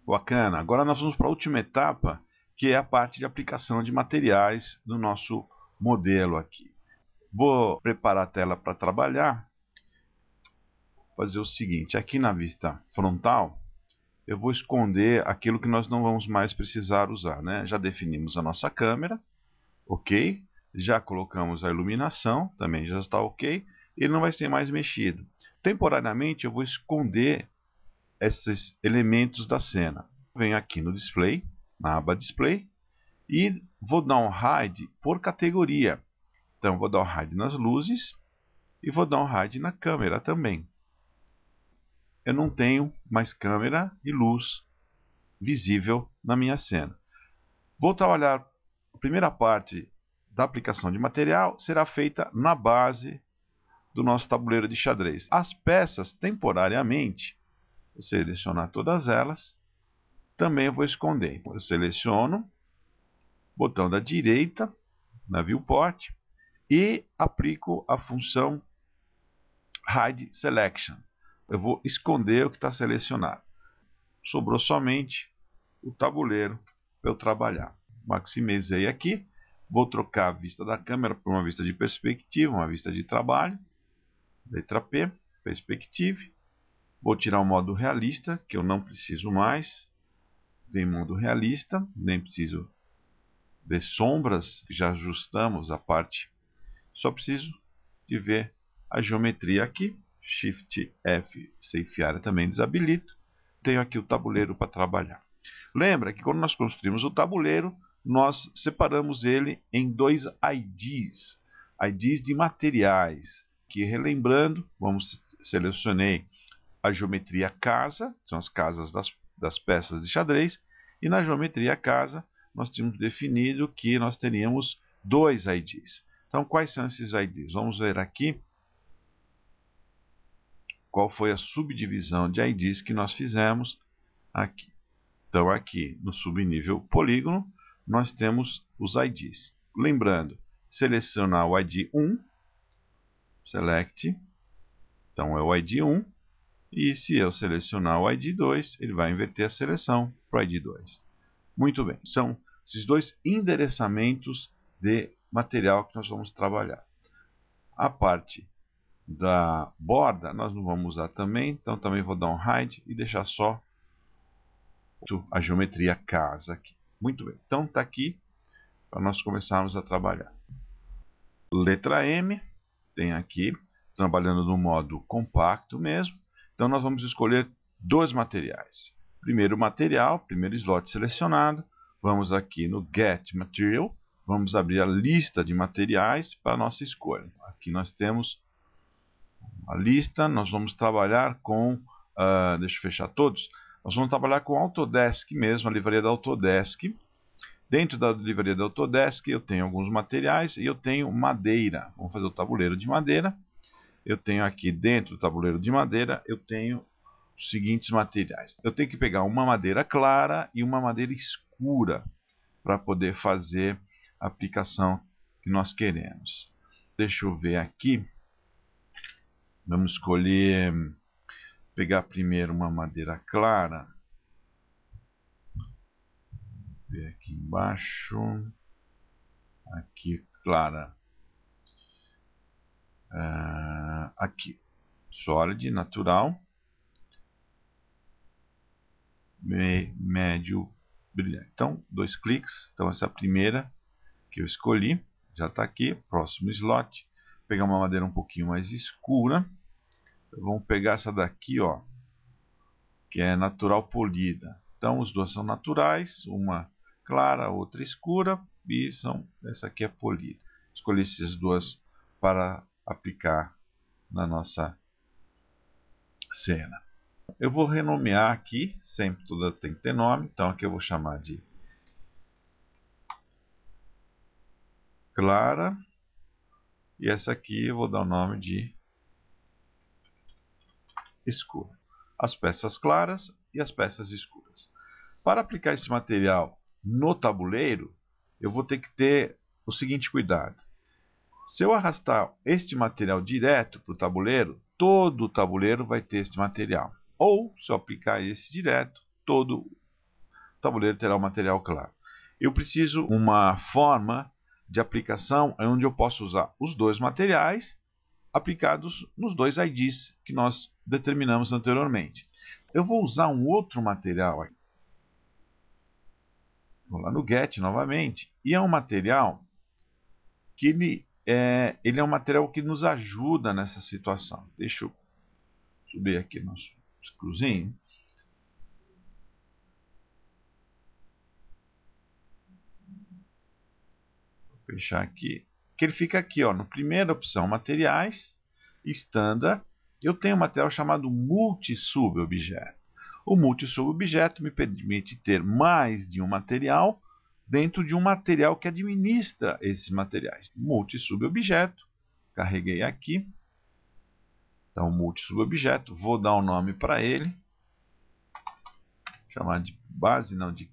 Bacana. Agora nós vamos para a última etapa, que é a parte de aplicação de materiais do nosso modelo aqui. Vou preparar a tela para trabalhar. Fazer o seguinte, aqui na vista frontal, eu vou esconder aquilo que nós não vamos mais precisar usar, né? Já definimos a nossa câmera, ok? Já colocamos a iluminação, também já está ok. Ele não vai ser mais mexido. Temporariamente eu vou esconder esses elementos da cena. Venho aqui no display, na aba display, e vou dar um hide por categoria. Então vou dar um hide nas luzes e vou dar um hide na câmera também. Eu não tenho mais câmera e luz visível na minha cena. Vou trabalhar a primeira parte da aplicação de material, será feita na base do nosso tabuleiro de xadrez. As peças, temporariamente, vou selecionar todas elas, também eu vou esconder. Eu seleciono, botão da direita, na viewport, e aplico a função Hide Selection. Eu vou esconder o que está selecionado. Sobrou somente o tabuleiro para eu trabalhar. Maximizei aqui. Vou trocar a vista da câmera por uma vista de perspectiva, uma vista de trabalho. Letra P, Perspective. Vou tirar o modo realista, que eu não preciso mais. Vem modo realista, nem preciso de sombras, já ajustamos a parte. Só preciso de ver a geometria aqui. Shift F, Safe Area também desabilito. Tenho aqui o tabuleiro para trabalhar. Lembra que quando nós construímos o tabuleiro, nós separamos ele em dois IDs. IDs de materiais. Que relembrando, selecionei a geometria casa, são as casas das peças de xadrez, e na geometria casa nós tínhamos definido que nós teríamos dois IDs. Então, quais são esses IDs? Vamos ver aqui qual foi a subdivisão de IDs que nós fizemos aqui. Então, aqui no subnível polígono, nós temos os IDs. Lembrando, selecionar o ID 1, select, então é o ID 1, e se eu selecionar o ID 2, ele vai inverter a seleção para o ID 2. Muito bem, são esses dois endereçamentos de material que nós vamos trabalhar. A parte da borda nós não vamos usar também, então também vou dar um hide e deixar só a geometria casa aqui. Muito bem, então está aqui para nós começarmos a trabalhar. Letra M, tem aqui, trabalhando no modo compacto mesmo. Então nós vamos escolher dois materiais. Primeiro material, primeiro slot selecionado. Vamos aqui no Get Material. Vamos abrir a lista de materiais para a nossa escolha. Aqui nós temos a lista. Nós vamos trabalhar com... deixa eu fechar todos. Nós vamos trabalhar com Autodesk mesmo, a livraria da Autodesk. Dentro da livraria da Autodesk eu tenho alguns materiais e eu tenho madeira. Vamos fazer o tabuleiro de madeira. Eu tenho aqui dentro do tabuleiro de madeira, eu tenho os seguintes materiais. Eu tenho que pegar uma madeira clara e uma madeira escura para poder fazer a aplicação que nós queremos. Deixa eu ver aqui. Vamos escolher, pegar primeiro uma madeira clara. Vou ver aqui embaixo. Aqui, clara. Aqui, Solid, natural. Médio, brilhante. Então, dois cliques. Então, essa é a primeira que eu escolhi. Já está aqui. Próximo slot. Vou pegar uma madeira um pouquinho mais escura. Vamos pegar essa daqui, ó, que é natural polida. Então, os dois são naturais. Uma clara, outra escura. E essa aqui é polida. Escolhi essas duas para aplicar na nossa cena. Eu vou renomear aqui, sempre tudo tem que ter nome, então aqui eu vou chamar de clara, e essa aqui eu vou dar o nome de escura. As peças claras e as peças escuras. Para aplicar esse material no tabuleiro, eu vou ter que ter o seguinte cuidado. Se eu arrastar este material direto para o tabuleiro, todo o tabuleiro vai ter este material. Ou, se eu aplicar esse direto, todo tabuleiro terá o material claro. Eu preciso uma forma de aplicação onde eu posso usar os dois materiais aplicados nos dois IDs que nós determinamos anteriormente. Eu vou usar um outro material aqui. Vou lá no Get novamente. E é um material que ele é um material que nos ajuda nessa situação. Deixa eu subir aqui nosso cruzinho. Vou fechar aqui. Que ele fica aqui, ó, na primeira opção, materiais, standard. Eu tenho um material chamado multi-subobjeto. O multi-subobjeto me permite ter mais de um material dentro de um material que administra esses materiais. Multi-subobjeto, carreguei aqui. Então, multi-subobjeto, vou dar um nome para ele. Chamar de base, não, de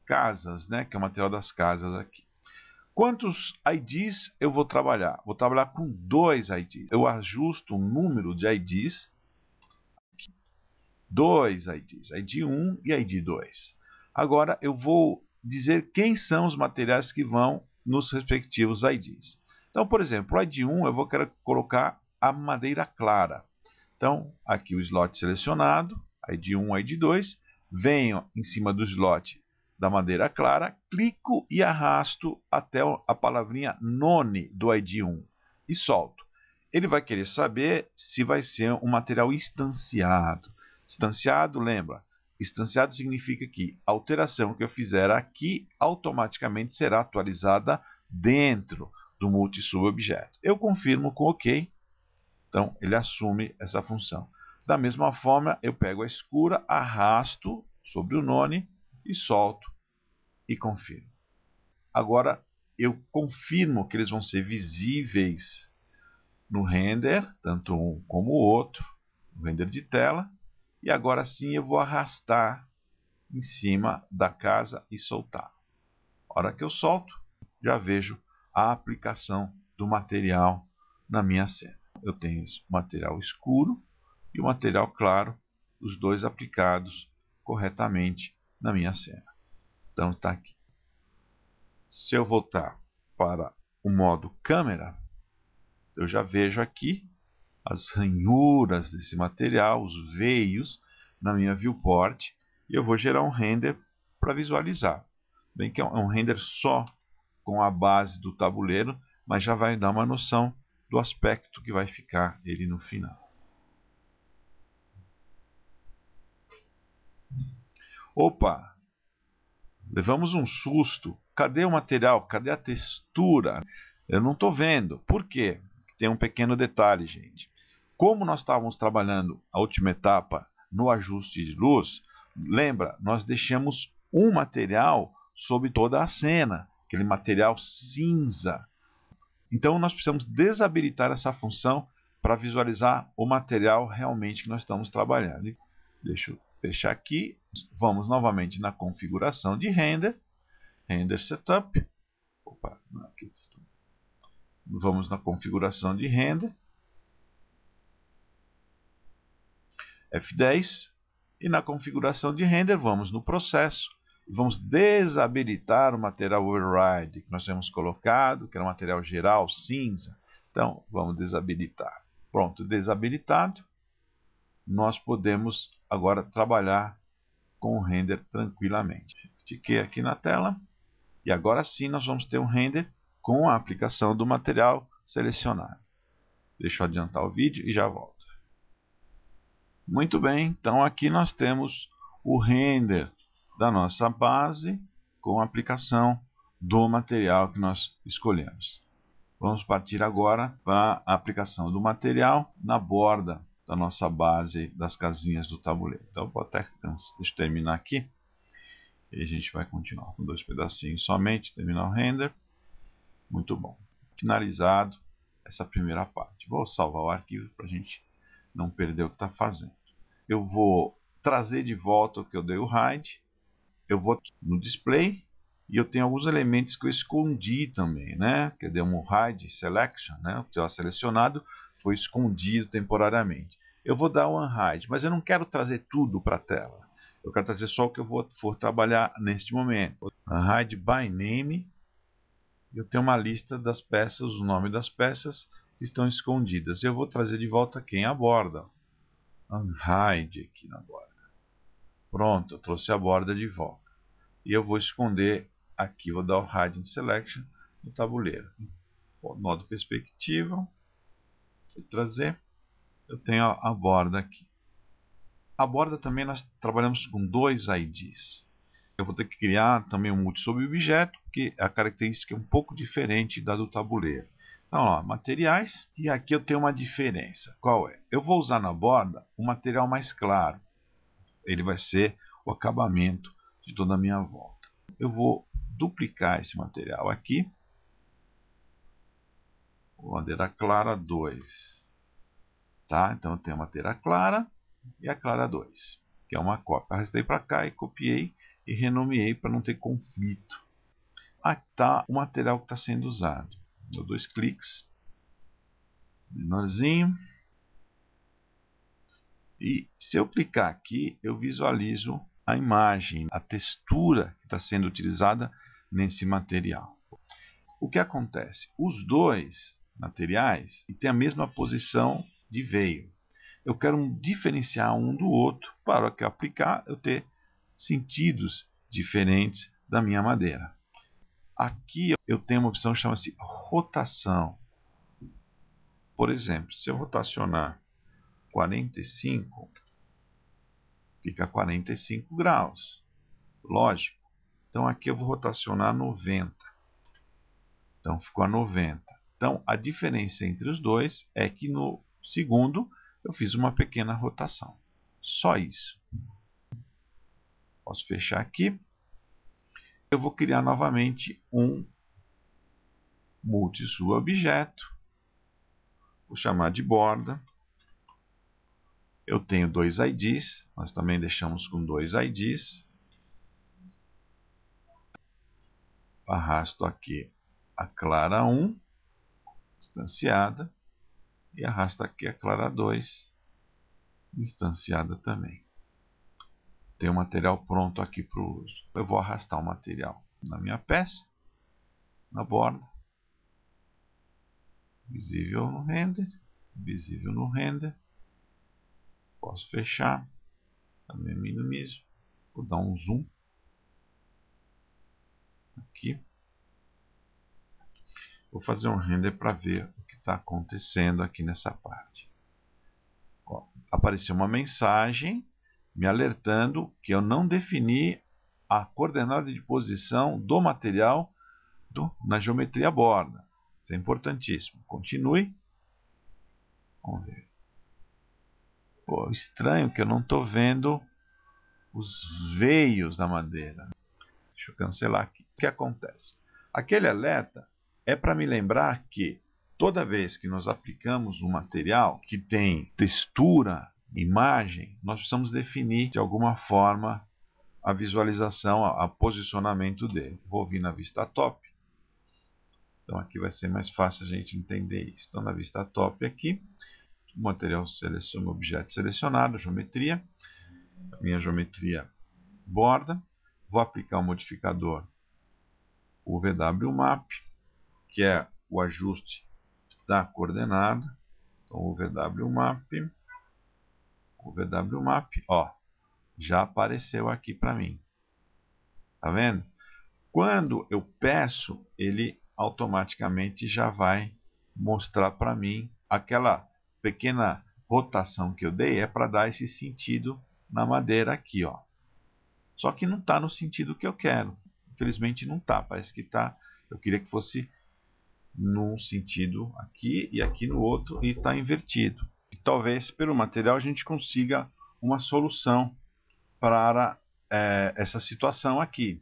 casas, né? Que é o material das casas aqui. Quantos IDs eu vou trabalhar? Vou trabalhar com 2 IDs. Eu ajusto o número de IDs. 2 IDs, ID 1 e ID 2. Agora eu vou dizer quem são os materiais que vão nos respectivos IDs. Então, por exemplo, o ID 1 eu vou querer colocar a madeira clara. Então, aqui o slot selecionado, ID 1, ID 2, venho em cima do slot da madeira clara, clico e arrasto até a palavrinha none do ID 1 e solto. Ele vai querer saber se vai ser um material instanciado. Instanciado, lembra? Instanciado significa que a alteração que eu fizer aqui automaticamente será atualizada dentro do multi-subobjeto. Eu confirmo com OK. Então, ele assume essa função. Da mesma forma, eu pego a escura, arrasto sobre o none e solto e confirmo. Agora, eu confirmo que eles vão ser visíveis no render, tanto um como o outro, no render de tela. E agora sim eu vou arrastar em cima da casa e soltar. A hora que eu solto, já vejo a aplicação do material na minha cena. Eu tenho o material escuro e o material claro, os dois aplicados corretamente na minha cena. Então está aqui. Se eu voltar para o modo câmera, eu já vejo aqui as ranhuras desse material, os veios na minha viewport, e eu vou gerar um render para visualizar. Bem que é um render só com a base do tabuleiro, mas já vai dar uma noção do aspecto que vai ficar ele no final. Opa! Levamos um susto. Cadê o material? Cadê a textura? Eu não estou vendo. Por quê? Tem um pequeno detalhe, gente. Como nós estávamos trabalhando a última etapa no ajuste de luz, lembra, nós deixamos um material sobre toda a cena, aquele material cinza. Então nós precisamos desabilitar essa função para visualizar o material realmente que nós estamos trabalhando. Deixa eu fechar aqui. Vamos novamente na configuração de render, render setup. Opa, aqui. Vamos na configuração de render. F10 e na configuração de render vamos no processo e vamos desabilitar o material override que nós temos colocado, que era o material geral cinza. Então vamos desabilitar. Pronto, desabilitado, nós podemos agora trabalhar com o render tranquilamente. Fiquei aqui na tela e agora sim nós vamos ter um render com a aplicação do material selecionado. Deixa eu adiantar o vídeo e já volto. Muito bem, então aqui nós temos o render da nossa base com a aplicação do material que nós escolhemos. Vamos partir agora para a aplicação do material na borda da nossa base das casinhas do tabuleiro. Então, vou até deixa eu terminar aqui e a gente vai continuar com 2 pedacinhos somente, terminar o render. Muito bom. Finalizado essa primeira parte. Vou salvar o arquivo para a gente não perder o que está fazendo. Eu vou trazer de volta o que eu dei o hide. Eu vou aqui no display e eu tenho alguns elementos que eu escondi também, né? Que deu um hide selection, né? O que eu selecionado foi escondido temporariamente. Eu vou dar um unhide, mas eu não quero trazer tudo para a tela. Eu quero trazer só o que eu for trabalhar neste momento. Hide by name. Eu tenho uma lista das peças, o nome das peças que estão escondidas. Eu vou trazer de volta quem? A borda. Unhide aqui na borda. Pronto, eu trouxe a borda de volta. E eu vou esconder aqui, vou dar o Hide in Selection no tabuleiro. Modo perspectiva. Vou trazer. Eu tenho a borda aqui. A borda também nós trabalhamos com 2 IDs. Eu vou ter que criar também um multi sobre objeto, porque a característica é um pouco diferente da do tabuleiro. Então, ó, materiais, e aqui eu tenho uma diferença. Qual é? Eu vou usar na borda um material mais claro. Ele vai ser o acabamento de toda a minha volta. Eu vou duplicar esse material aqui. Madeira clara 2. Tá? Então eu tenho a madeira clara e a clara 2, que é uma cópia. Arrastei para cá e copiei e renomeei para não ter conflito. Aqui está o material que está sendo usado. Dou 2 cliques, menorzinho. E se eu clicar aqui, eu visualizo a imagem, a textura que está sendo utilizada nesse material. O que acontece? Os 2 materiais têm a mesma posição de veio. Eu quero diferenciar um do outro para que eu aplicar eu ter sentidos diferentes da minha madeira. Aqui eu tenho uma opção que chama-se rotação. Por exemplo, se eu rotacionar 45, fica 45 graus. Lógico. Então aqui eu vou rotacionar 90. Então ficou a 90. Então a diferença entre os dois é que no segundo eu fiz uma pequena rotação. Só isso. Posso fechar aqui. Eu vou criar novamente um multi-objeto. Vou chamar de borda. Eu tenho 2 IDs. Nós também deixamos com 2 IDs. Arrasto aqui a clara 1, instanciada. E arrasto aqui a clara 2, instanciada também. Tem o material pronto aqui para o uso. Eu vou arrastar o material na minha peça, na borda. Visível no render. Visível no render. Posso fechar. Também minimizo. Vou dar um zoom. Aqui. Vou fazer um render para ver o que está acontecendo aqui nessa parte. Ó, apareceu uma mensagem me alertando que eu não defini a coordenada de posição do material na geometria borda. Isso é importantíssimo. Continue. Vamos ver. Pô, estranho que eu não estou vendo os veios da madeira. Deixa eu cancelar aqui. O que acontece? Aquele alerta é para me lembrar que toda vez que nós aplicamos um material que tem textura, imagem, nós precisamos definir de alguma forma a visualização, o posicionamento dele. Vou vir na vista top. Então aqui vai ser mais fácil a gente entender isso. Então na vista top aqui, o material seleciona o objeto selecionado, geometria, minha geometria borda. Vou aplicar o modificador, o VWMap, que é o ajuste da coordenada. Então o VWMap, ó, já apareceu aqui para mim. Tá vendo? Quando eu peço, ele automaticamente já vai mostrar para mim aquela pequena rotação que eu dei, é para dar esse sentido na madeira aqui, ó. Só que não está no sentido que eu quero. Infelizmente não está, parece que está. Eu queria que fosse num sentido aqui e aqui no outro, e está invertido. E talvez pelo material a gente consiga uma solução para essa situação aqui.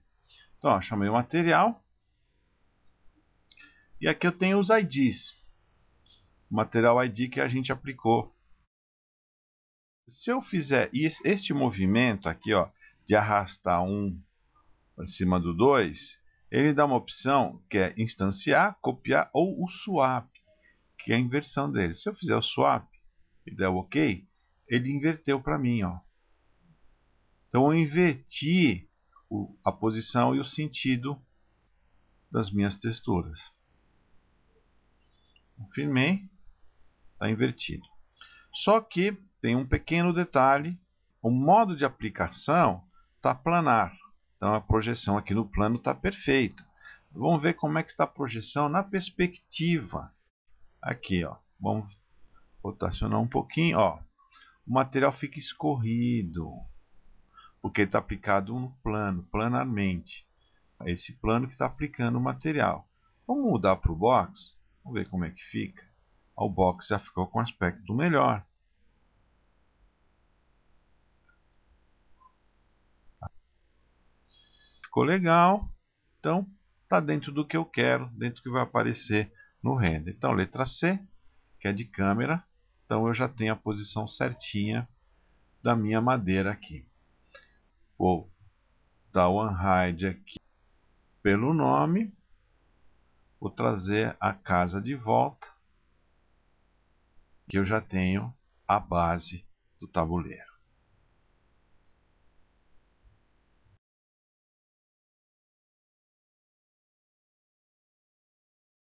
Então, ó, chamei o material. E aqui eu tenho os IDs. O material ID que a gente aplicou. Se eu fizer este movimento aqui, ó, de arrastar um para cima do 2, ele dá uma opção que é instanciar, copiar ou o swap, que é a inversão dele. Se eu fizer o swap e der o OK, ele inverteu para mim, ó. Então eu inverti a posição e o sentido das minhas texturas. Confirmei, está invertido. Só que tem um pequeno detalhe, o modo de aplicação está planar. Então a projeção aqui no plano está perfeita. Vamos ver como é que está a projeção na perspectiva. Aqui, ó. Vamos rotacionar um pouquinho, ó. O material fica escorrido, porque está aplicado no plano, planarmente. É esse plano que está aplicando o material. Vamos mudar para o box, vamos ver como é que fica. O box já ficou com aspecto melhor. Ficou legal, então está dentro do que eu quero, dentro do que vai aparecer no render. Então, letra C, que é de câmera, então eu já tenho a posição certinha da minha madeira aqui. Vou dar o unhide aqui pelo nome, vou trazer a casa de volta, que eu já tenho a base do tabuleiro.